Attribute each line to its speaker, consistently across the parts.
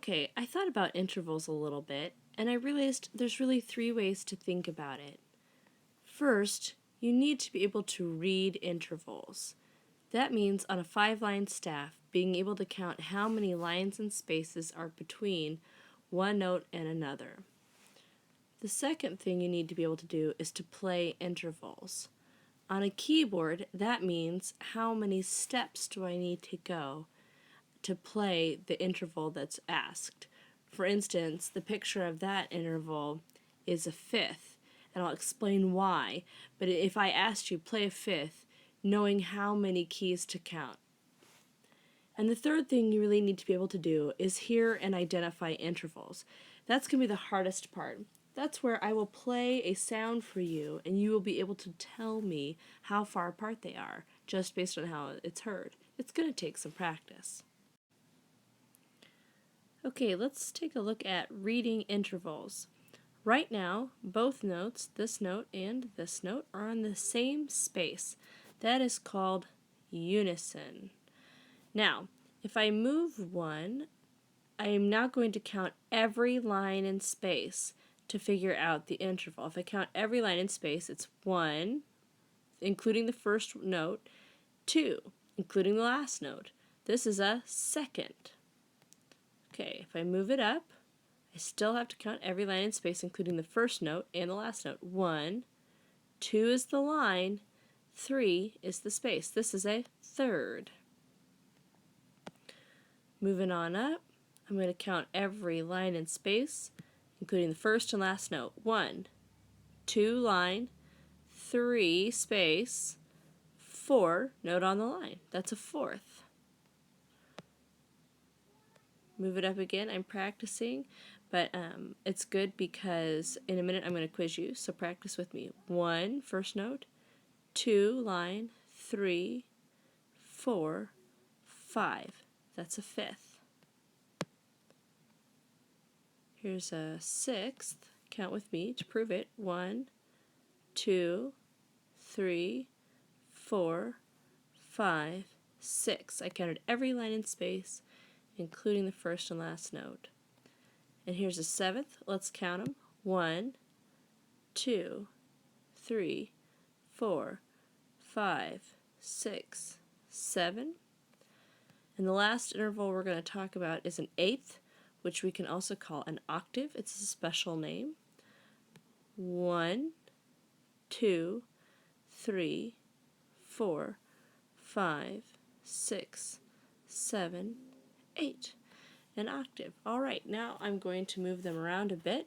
Speaker 1: Okay, I thought about intervals a little bit, and I realized there's really three ways to think about it. First, you need to be able to read intervals. That means on a 5-line staff, being able to count how many lines and spaces are between one note and another. The second thing you need to be able to do is to play intervals. On a keyboard, that means how many steps do I need to go to play the interval that's asked. For instance, the picture of that interval is a fifth, and I'll explain why. But if I asked you play a fifth, knowing how many keys to count. And the third thing you really need to be able to do is hear and identify intervals. That's going to be the hardest part. That's where I will play a sound for you, and you will be able to tell me how far apart they are, just based on how it's heard. It's going to take some practice. Okay, let's take a look at reading intervals. Right now, both notes, this note and this note, are on the same space. That is called unison. Now, if I move one, I am now going to count every line in space to figure out the interval. If I count every line in space, it's 1, including the first note, 2, including the last note. This is a second. Okay, if I move it up, I still have to count every line in space, including the first note and the last note. 1, 2 is the line, 3 is the space. This is a third. Moving on up, I'm going to count every line in space, including the first and last note. 1, 2 line, 3 space, 4 note on the line. That's a fourth. Move it up again. I'm practicing, but it's good because in a minute I'm going to quiz you, so practice with me. 1, first note, 2 line, 3, 4, 5. That's a fifth. Here's a sixth. Count with me to prove it. 1, 2, 3, 4, 5, 6. I counted every line in space, including the first and last note. And here's a seventh. Let's count them. 1, 2, 3, 4, 5, 6, 7. And the last interval we're going to talk about is an eighth, which we can also call an octave. It's a special name. 1, 2, 3, 4, 5, 6, 7, 8. An octave. All right, now I'm going to move them around a bit,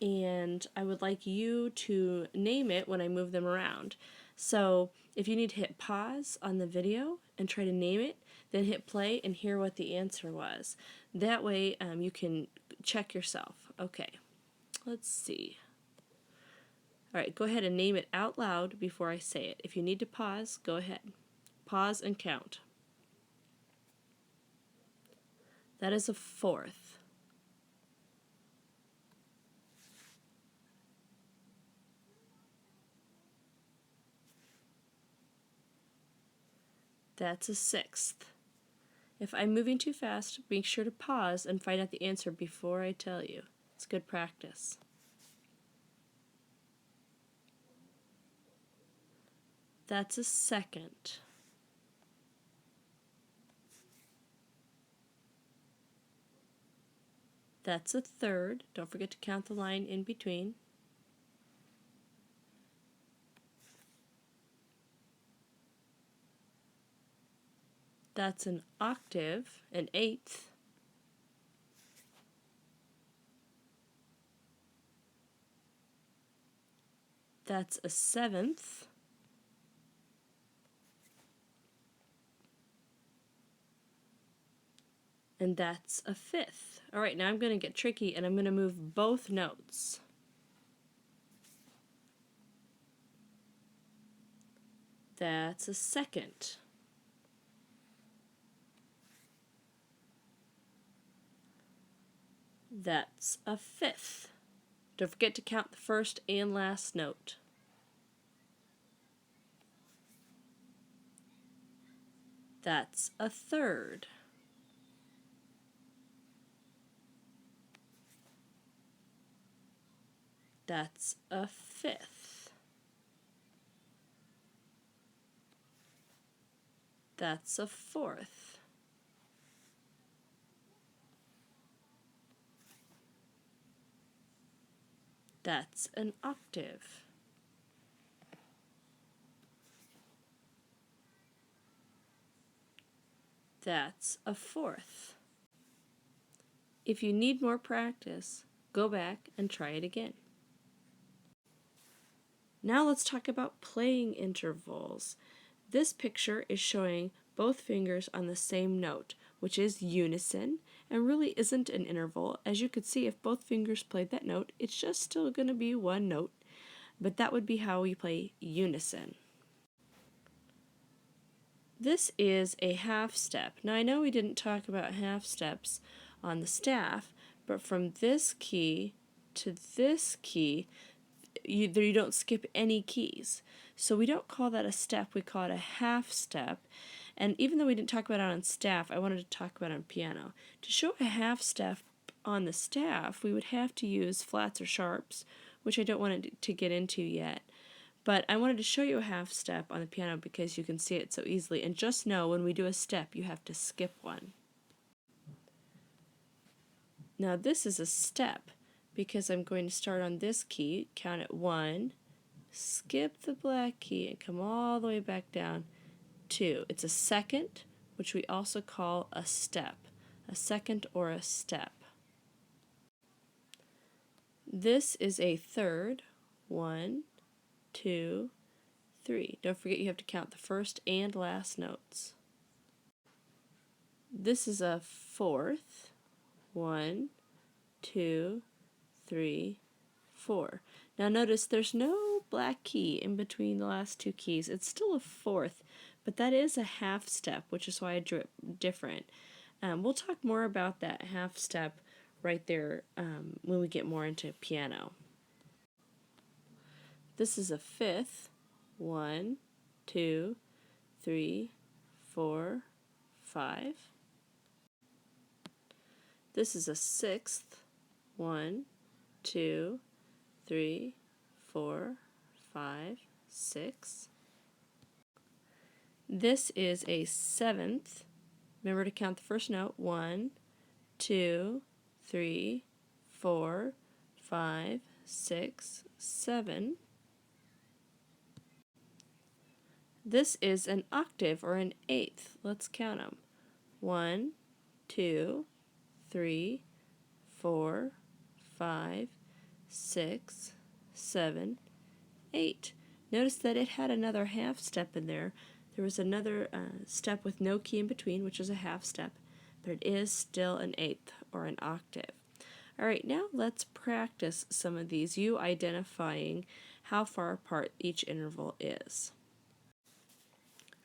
Speaker 1: and I would like you to name it when I move them around. So if you need to hit pause on the video and try to name it, then hit play and hear what the answer was. That way you can check yourself. Okay, let's see. All right, go ahead and name it out loud before I say it. If you need to pause, go ahead. Pause and count. That is a fourth. That's a sixth. If I'm moving too fast, make sure to pause and find out the answer before I tell you. It's good practice. That's a second. That's a third. Don't forget to count the line in between. That's an octave, an eighth. That's a seventh. And that's a fifth. All right, now I'm going to get tricky and I'm going to move both notes. That's a second. That's a fifth. Don't forget to count the first and last note. That's a third. That's a fifth. That's a fourth. That's an octave. That's a fourth. If you need more practice, go back and try it again. Now let's talk about playing intervals. This picture is showing both fingers on the same note, which is unison, and really isn't an interval. As you could see, if both fingers played that note, it's just still going to be one note, but that would be how we play unison. This is a half step. Now I know we didn't talk about half steps on the staff, but from this key to this key, you don't skip any keys. So we don't call that a step, we call it a half step. And even though we didn't talk about it on staff, I wanted to talk about it on piano. To show a half step on the staff, we would have to use flats or sharps, which I don't want to get into yet. But I wanted to show you a half step on the piano because you can see it so easily. And just know when we do a step, you have to skip one. Now this is a step because I'm going to start on this key, count at 1, skip the black key, and come all the way back down 2. It's a second, which we also call a step, a second or a step. This is a third, 1, 2, 3. Don't forget you have to count the first and last notes. This is a fourth, 1, 2, 3, 4. Now notice there's no black key in between the last two keys. It's still a fourth, but that is a half step, which is why I drew it different. We'll talk more about that half step right there when we get more into piano. This is a fifth, 1, 2, 3, 4, 5. This is a sixth, 1, 2, 3, 4, 5, 6. This is a seventh. Remember to count the first note. 1, 2, 3, 4, 5, 6, 7. This is an octave or an eighth. Let's count them. 1, 2, 3, 4, 5, 6, 7, 8. Notice that it had another half step in there. There was another step with no key in between, which is a half step, but it is still an eighth or an octave. All right, now let's practice some of these, you identifying how far apart each interval is.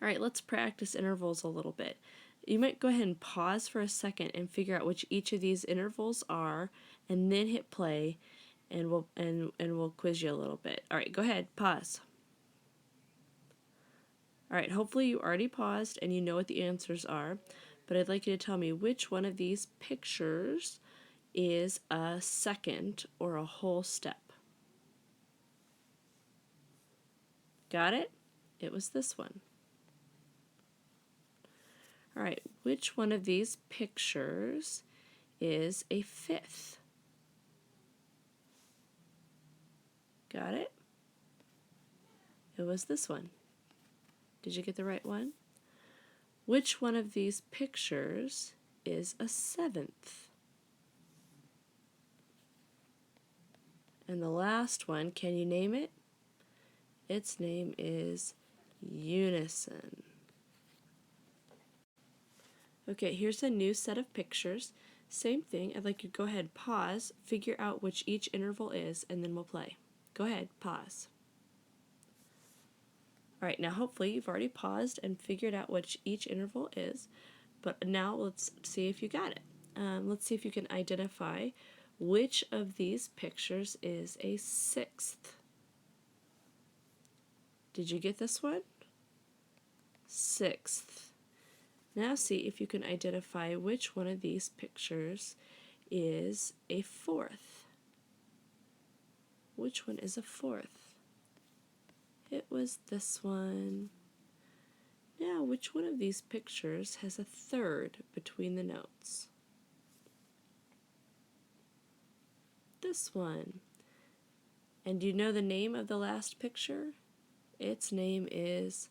Speaker 1: All right, let's practice intervals a little bit. You might go ahead and pause for a second and figure out which each of these intervals are, and then hit play, and we'll quiz you a little bit. All right, go ahead, pause. All right, hopefully you already paused and you know what the answers are, but I'd like you to tell me which one of these pictures is a second or a whole step. Got it? It was this one. All right, which one of these pictures is a fifth? Got it? It was this one. Did you get the right one? Which one of these pictures is a seventh? And the last one, can you name it? Its name is unison. Okay, here's a new set of pictures. Same thing, I'd like you to go ahead, pause, figure out which each interval is, and then we'll play. Go ahead, pause. All right, now hopefully you've already paused and figured out which each interval is, but now let's see if you got it. Let's see if you can identify which of these pictures is a sixth. Did you get this one? Sixth. Now see if you can identify which one of these pictures is a fourth. which one is a fourth? It was this one. Now, which one of these pictures has a third between the notes? This one. And do you know the name of the last picture? Its name is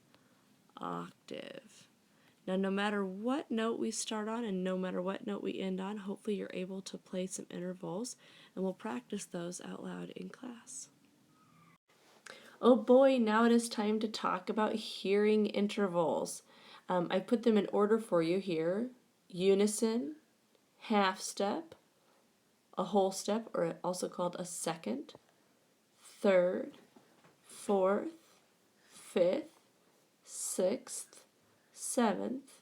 Speaker 1: octave. Now, no matter what note we start on and no matter what note we end on, hopefully you're able to play some intervals, and we'll practice those out loud in class. Oh boy, now it is time to talk about hearing intervals. I put them in order for you here: unison, half step, a whole step, or also called a second, third, fourth, fifth, sixth, seventh,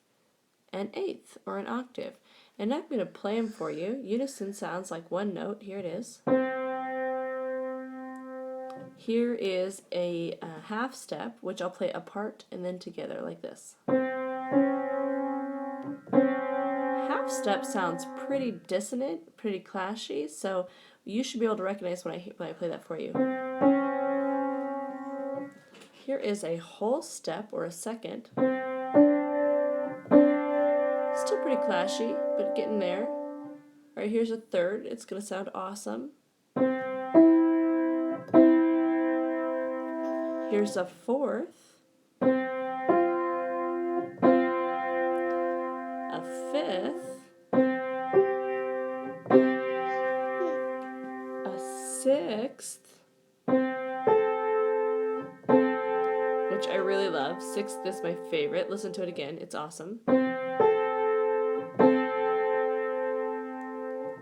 Speaker 1: and eighth, or an octave. And I'm going to play them for you. Unison sounds like one note. Here it is. Here is a half step, which I'll play apart and then together like this. Half step sounds pretty dissonant, pretty clashy, so you should be able to recognize when I play that for you. Here is a whole step, or a second. Still pretty clashy, but getting there. Alright, here's a third. It's going to sound awesome. Here's a fourth. A fifth. A sixth. Which I really love. Sixth is my favorite. Listen to it again. It's awesome.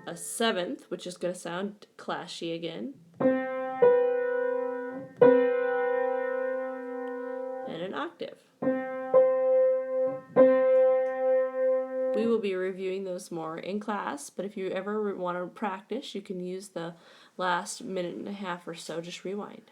Speaker 1: A seventh, which is going to sound clashy again. And an octave. We will be reviewing those more in class, but if you ever want to practice, you can use the last minute and a half or so. Just rewind.